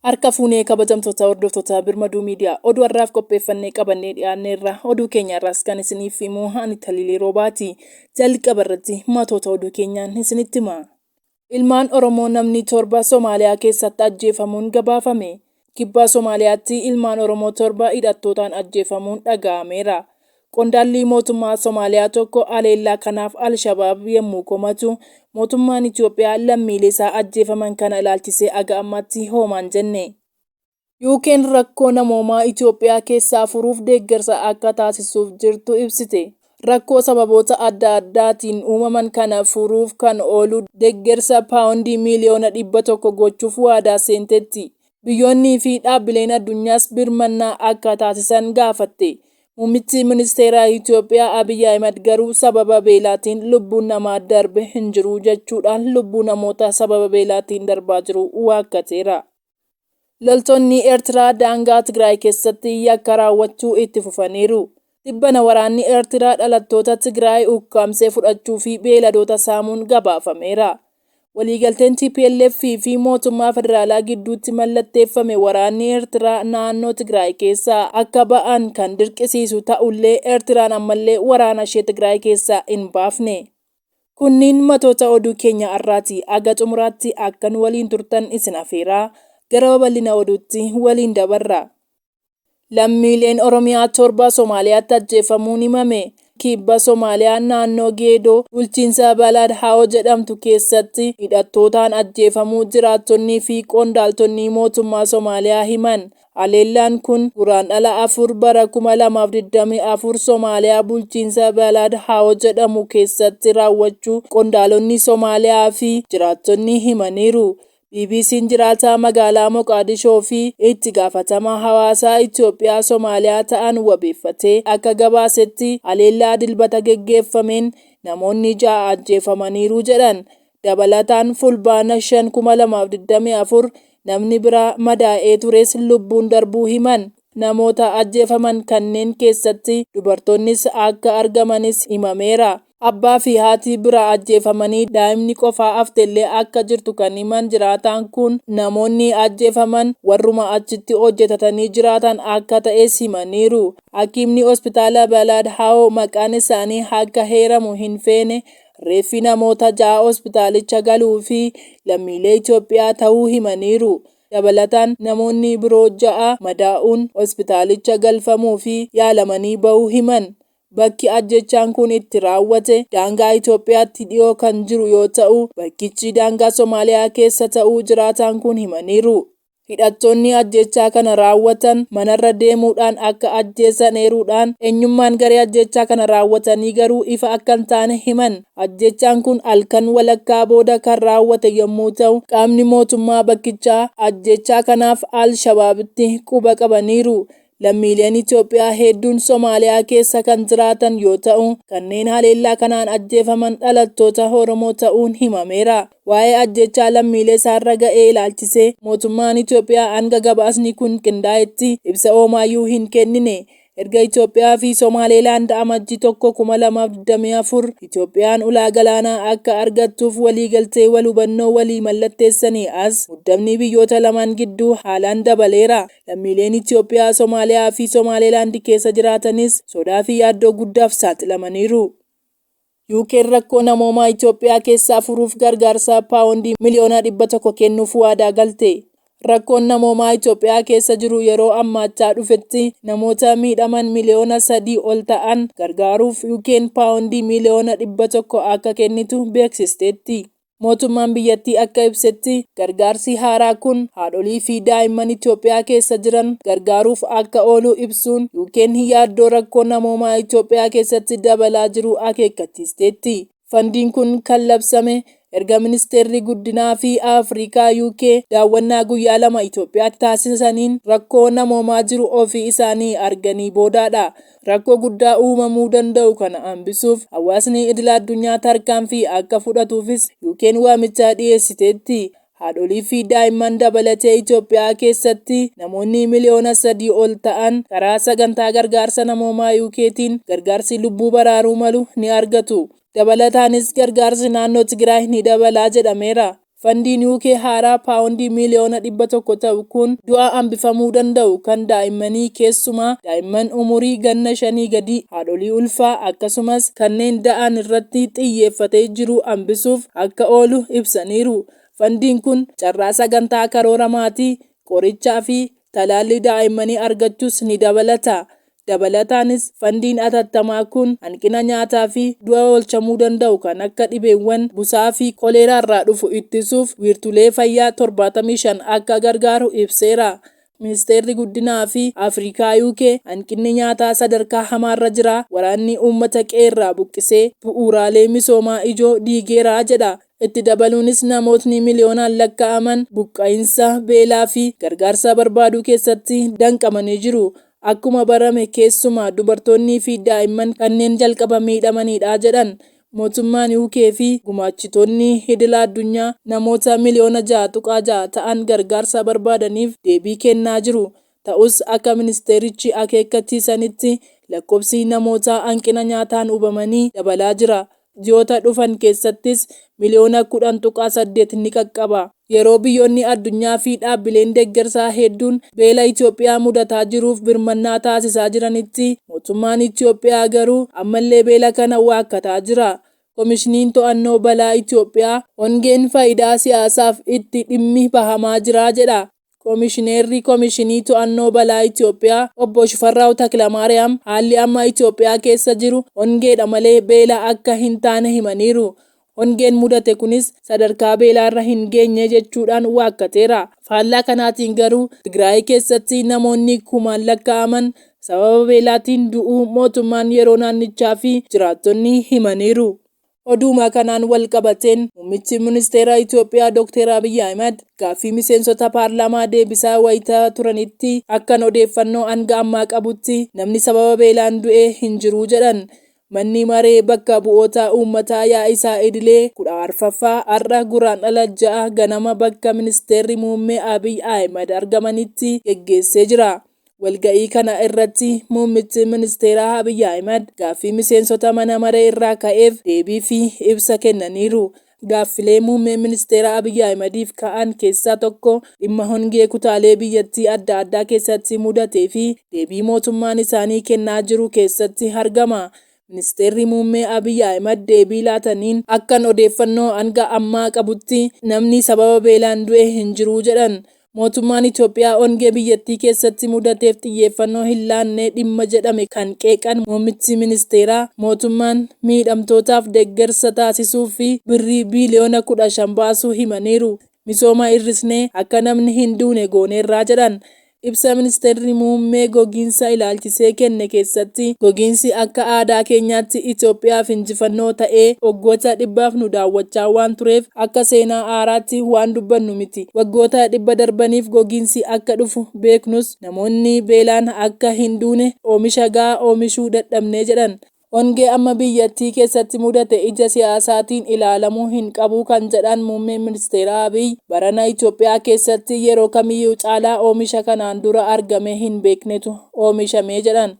Harka fuunee kabajamtoota hordoftoota Birmaduu Miidiyaa oduu har'aaf qopheeffannee qabannee dhiyaanneerra. Oduu keenya irraas kan isiniif himu ani Taliilee Roobaati. Jalqaba irratti matoota oduu keenyaan isinitti hima. Ilmaan Oromoo namni 7 Somaaliyaa keessatti ajjeefamuun gabaafame. Kibba Somaaliyaatti ilmaan Oromoo 7 hidhattootaan ajjeefamuun dhaga'ameera. Qondaalli mootummaa Somaaliyaa tokko aleellaa kanaaf Al-Shabaab yommuu komatu, mootummaan Itoophiyaa lammiilee isaa ajjeefaman kana ilaalchisee aga ammatti hoomaan jenne. UK'n rakkoo namoomaa Itoophiyaa keessaa furuuf deeggarsa akka taasisuuf jirtu ibsite. Rakkoo sababoota adda addaatiin uumaman kana furuuf kan oolu deeggarsa paawundii miliyoona 100 gochuuf waadaa seentetti. Biyyoonnii fi dhaabbileen addunyaas birmannaa akka taasisan gaafatte. Muummichi ministeeraa Itoophiyaa Abiy Ahmed garuu sababa beelaatiin lubbuun namaa darbe hin jiru jechuudhaan lubbuu namoota sababa beelaatiin darbaa jiru waakkateera. Loltoonni Eertiraa daangaa Tigraay keessatti yakka raawwachuu itti fufaniiru. Dhibbana waraanni Eertiraa dhalattoota Tigraay ukkaamsee fudhachuu fi beeladoota saamuun gabaafameera. Waliigalteen TPLF fi mootummaa federaalaa gidduutti mallatteeffame waraanni Eertiraa naannoo Tigraay keessaa akka ba'an kan dirqisiisu ta'ullee Eertiraan ammallee waraana ishee Tigraay keessaa hin baafne. Kunniin matoota oduu keenya har'aati. Aga xumuraatti akkan waliin turtan isin afeeraa. Gara babal'ina oduutti waliin dabarra. Lammiileen Oromiyaa 7 Somaaliyaatti ajjeefamuun himame. Kibba Somaaliyaa naannoo Geedoo bulchiinsa Balad Haawo jedhamtu keessatti hidhattootaan ajjeefamuu jiraattonnii fi qondaaltonni mootummaa Somaaliyaa himan. Aleellaan kun guraandhala 4 bara 2024 Somaaliyaa bulchiinsa Balad Haawo jedhamu keessatti raawwachuu qondaalonni Somaaliyaa fi jiraattonni himaniiru. BBC'n jiraataa magaalaa Moqaadishoo fi itti gaafatamaa hawaasaa Itoophiyaa Somaaliyaa ta'an wabeeffatee akka gabaasetti aleellaa dilbata geggeeffameen namoonni 6 ajjeefamaniiru jedhan. Dabalataan fulbaana 5 2024 namni biraa madaa'ee tures lubbuun darbuu himan. Namoota ajjeefaman kanneen keessatti dubartoonnis akka argamanis himameera. Abbaa fi haati bira ajjeefamanii daa'imni qofaa haftellee akka jirtu kan himan jiraataan kun namoonni ajjeefaman warruma achitti hojjetatanii jiraatan akka ta'es himaniiru. Hakiimni hospitaala Balad Haawo maqaan isaanii akka heeramu hin feene reeffi namoota 6 hospitaalicha galuu fi lammiilee Itoophiyaa ta'uu himaniiru. Dabalataan namoonni biroo 6 madaa'uun hospitaalicha galfamuu fi yaalamanii ba'uu himan. Bakki ajjechaan kun itti raawwate daangaa Itoophiyaatti dhiyoo kan jiru yoo ta'u, bakkichi daangaa Somaaliyaa keessa ta'uu jiraataan kun himaniiru. Hidhattoonni ajjechaa kana raawwatan manarra deemuudhaan akka ajjeesan eeruudhaan eenyummaan garee ajjechaa kana raawwatanii garuu ifa akka hin taane himan. Ajjechaan kun halkan walakkaa booda kan raawwate yommuu ta'u, qaamni mootummaa bakkichaa ajjechaa kanaaf Al-Shabaabitti quba qabaniiru. Lammiileen Itoophiyaa hedduun Somaaliyaa keessa kan jiraatan yoo ta'u, kanneen haleellaa kanaan ajjeefaman dhalattoota Oromoo ta'uun himameera. Waa'ee ajjechaa lammiilee isaarra ga'ee ilaalchisee mootummaan Itoophiyaa hanga gabaasni kun qindaa'etti ibsa hoomaayyuu hin kennine. Erga Itoophiyaa fi Somaaliilaand amajjii 1 2024 Itoophiyaan ulaa galaanaa akka argattuuf waliigaltee wal hubannoo walii mallatteessanii as muddamni biyyoota lamaan gidduu haalaan dabaleera. Lammiileen Itoophiyaa, Somaaliyaa fi Somaaliilaand keessa jiraatanis sodaa fi yaaddoo guddaaf saaxilamaniiru. UK'n rakkoo namoomaa Itoophiyaa keessaa furuuf gargaarsa paawundii miliyoona 100 kennuuf waadaa galte. Rakkoon namoomaa Itoophiyaa keessa jiru yeroo ammaachaa dhufetti namoota miidhaman miliyoona 3 ol ta'an gargaaruuf UK'n paawundii miliyoona 100 akka kennitu beeksisteetti. Mootummaan biyyattii akka ibsetti gargaarsi haaraa kun haadholii fi daa'imman Itoophiyaa keessa jiran gargaaruuf akka oolu ibsuun UK'n yaaddoo rakkoo namoomaa Itoophiyaa keessatti dabalaa jiru akeekkachiisteetti. Fandiin kun kan labsame erga ministeerri guddinaa fi Afrikaa UK daawwannaa guyyaa 2 Itoophiyaatti taasisaniin rakkoo namoomaa jiru ofii isaanii arganii boodaadha. Rakkoo guddaa uumamuu danda'u kana hambisuuf hawaasni idil addunyaa tarkaanfii akka fudhatuufis UK'n waamicha dhiyeessiteetti. Haadholii fi daa'imman dabalatee Itoophiyaa keessatti namoonni miliyoona 3 ol ta'an karaa sagantaa gargaarsa namoomaa UK'tiin gargaarsi lubbuu baraaruu malu ni argatu. Dabalataanis gargaarsi naannoo Tigraay ni dabalaa jedhameera. Fandiin UK haaraa paawundii miliyoona 100 ta'u kun du'a hambifamuu danda'u kan daa'immanii keessumaa daa'imman umurii ganna 5 gadi haadholii ulfaa akkasumas kanneen da'an irratti xiyyeeffatee jiru hambisuuf akka oolu ibsaniiru. Fandiin kun carraa sagantaa karoora maatii, qorichaa fi talaallii daa'immanii argachuus ni dabalata. Dabalataanis fandiin atattamaa kun hanqina nyaataa fi du'a oolchamuu danda'u kan akka dhibeewwan busaa fi koleeraa irraa dhufu ittisuuf wiirtulee fayyaa 75 akka gargaaru ibseera. Ministeerri guddinaa fi Afrikaa UK hanqinni nyaataa sadarkaa hamaarra jira. Waraanni uummata qeerraa buqqisee bu'uuraalee misoomaa ijoo diigeera jedha. Itti dabaluunis namootni miliyoonaan lakkaa'aman buqqa'insa beelaa fi gargaarsa barbaaduu keessatti danqamanii jiru. Akkuma barame keessumaa dubartoonnii fi daa'imman kanneen jalqaba miidhamanidha jedhan. Mootummaan UK fi gumaachitoonni idila addunyaa namoota miliyoona 6.6 ta'an gargaarsa barbaadaniif deebii kennaa jiru. Ta'us akka ministeerichi akeekkachiisanitti lakkoofsi namoota hanqina nyaataan hubamanii dabalaa jira. Ji'oota dhufan keessattis miliyoona 10.8 ni qaqqaba. Yeroo biyyoonni addunyaa fi dhaabbileen deeggarsaa hedduun beela Itoophiyaa mudataa jiruuf birmannaa taasisaa jiranitti mootummaan Itoophiyaa garuu ammallee beela kana waakkataa jira. Koomishiniin to'annoo balaa Itoophiyaa hongeen faayidaa siyaasaaf itti dhimmi bahamaa jira jedha. Koomishineerri Koomishinii To'annoo Balaa Itoophiyaa obbo Shifarraaw Takilamaariyaam haalli amma Itoophiyaa keessa jiru hongeedha malee beela akka hin taane himaniiru. Hongeen mudate kunis sadarkaa beelaarra hin geenye jechuudhaan waakkateera. Faallaa kanaatiin garuu Tigraay keessatti namoonni kumaan lakkaa'aman sababa beelaatiin du'uu mootummaan yeroo naannichaa fi jiraattonni himaniiru. Oduma kanaan wal qabateen muummichi ministeera Itoophiyaa Dr. Abiy Ahmed gaaffii miseensota paarlaamaa deebisaa wayitaa turanitti akkan odeeffannoo hanga ammaa qabutti namni sababa beelaan du'e hin jiru jedhan. Manni maree bakka bu'oota uummataa yaa'isaa idilee 14ffaa har'a guraandhala 6 ganama bakka ministeerri muummee Abiy Ahmed argamanitti geggeessee jira. Walga'ii kana irratti muummichi ministeeraa Abiy Ahmed gaaffii miseensota mana maree irraa ka'eef deebii fi ibsa kennaniiru. Gaaffilee muummee ministeeraa Abiy Ahmediif ka'an keessaa tokko dhimma hongee kutaalee biyyattii adda addaa keessatti mudatee fi deebii mootummaan isaanii kennaa jiru keessatti argama. Ministeerri muummee Abiy Ahmed deebii laataniin akkan odeeffannoo hanga ammaa qabutti namni sababa beelaan du'e hin jiru jedhan. Mootummaan Itoophiyaa hongee biyyattii keessatti mudateef xiyyeeffannoo hin laanne dhimma jedhame kan qeeqan muummichi ministeeraa mootummaan miidhamtootaaf deeggarsa taasisuu fi birrii biiliyoona 15 baasuu himaniiru. Misooma hir'isnee akka namni hin duune gooneerraa jedhan. Ibsa ministeerri muummee gogiinsa ilaalchisee kenne keessatti gogiinsi akka aadaa keenyaatti Itoophiyaaf injifannoo ta'ee waggoota 100f nu daawwachaa waan tureef akka seenaa haaraatti waan dubbannu miti. Waggoota 100 darbaniif gogiinsi akka dhufu beeknus namoonni beelaan akka hin duune oomisha gahaa oomishuu dadhabnee jedhan. Hongee amma biyyattii keessatti mudate ija siyaasaatiin ilaalamuu hin qabu kan jedhan muummeen ministeeraa Abiy barana Itoophiyaa keessatti yeroo kamiyyuu caalaa oomisha kanaan dura argame hin beeknetu oomishamee jedhan.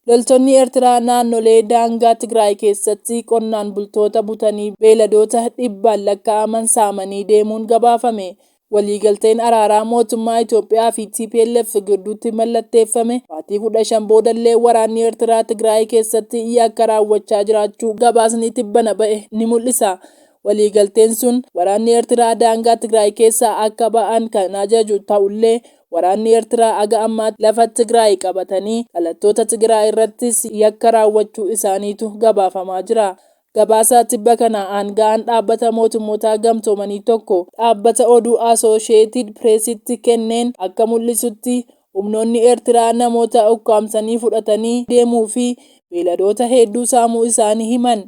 Loltoonni Eertiraa naannolee daangaa Tigraay keessatti qonnaan bultoota butanii beeladoota 100 lakkaa'aman saamanii deemuun gabaafame. Waliigalteen araaraa mootummaa Itoophiyaa fi TPLF gidduutti mallatteeffame baatii 15 boodallee waraanni Eertiraa Tigraay keessatti yakka raawwachaa jiraachuu gabaasni tibbana ba'e ni mul'isa. Waliigalteen sun waraanni Eertiraa daangaa Tigraay keessaa akka ba'an kan ajaju ta'ullee waraanni Eertiraa aga ammaatti lafa Tigraay qabatanii dhalattoota Tigraay irrattis yakka raawwachuu isaaniitu gabaafamaa jira. Gabaasa tibba kana aanga'aan dhaabbata mootummoota gamtoomanii tokko dhaabbata oduu Associated Pressitti kenneen akka mul'isutti humnoonni Eertiraa namoota ukkaamsanii fudhatanii deemuu fi beeladoota hedduu saamuu isaanii himan.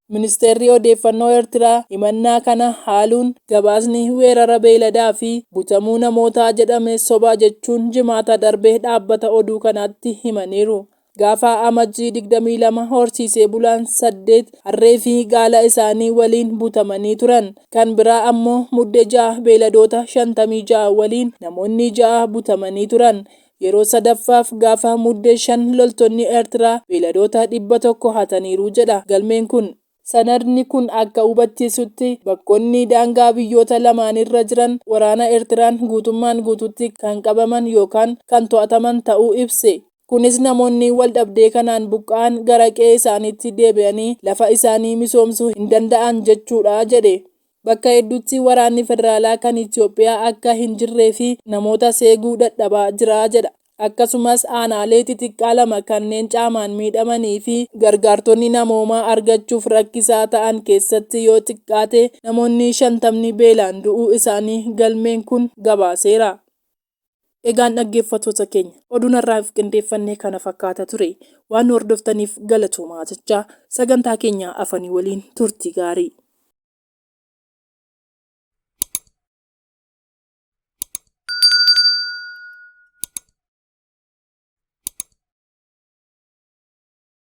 Ministeerri odeeffannoo Eertiraa himannaa kana haaluun gabaasni weerara beeladaa fi butamuu namootaa jedhame soba jechuun jimaata darbee dhaabbata oduu kanaatti himaniiru. Gaafa amajjii 22 horsiisee bulaan 8 harree fi gaala isaanii waliin butamanii turan. Kan biraa ammoo muddee 6 beeladoota 56 waliin namoonni 6 butamanii turan. Yeroo sadaffaaf gaafa muddee 5 loltoonni Eertiraa beeladoota 100 hataniiru jedha galmeen kun. Sanadni kun akka hubachiisutti bakkoonni daangaa biyyoota lamaanirra jiran waraana Eertiraan guutummaan guututti kan qabaman yookaan kan to'ataman ta'uu ibse. Kunis namoonni wal dhabdee kanaan buqqa'an gara qe'ee isaaniitti deebi'anii lafa isaanii misoomsuu hin danda'an jechuudha jedhe. Bakka hedduutti waraanni federaalaa kan Itoophiyaa akka hin jirree fi namoota seeguu dadhabaa jira jedha. Akkasumas aanaalee xixiqqaa lama kanneen caamaan miidhamanii fi gargaartonni namoomaa argachuuf rakkisaa ta'an keessatti yoo xiqqaate namoonni 50 beelaan du'uu isaanii galmeen kun gabaaseera. Egaan dhaggeeffattoota keenya oduun har'aaf qindeeffannee kana fakkaata ture. Waan hordoftaniif galatoomaa jechaa sagantaa keenya afanii waliin turtii gaarii.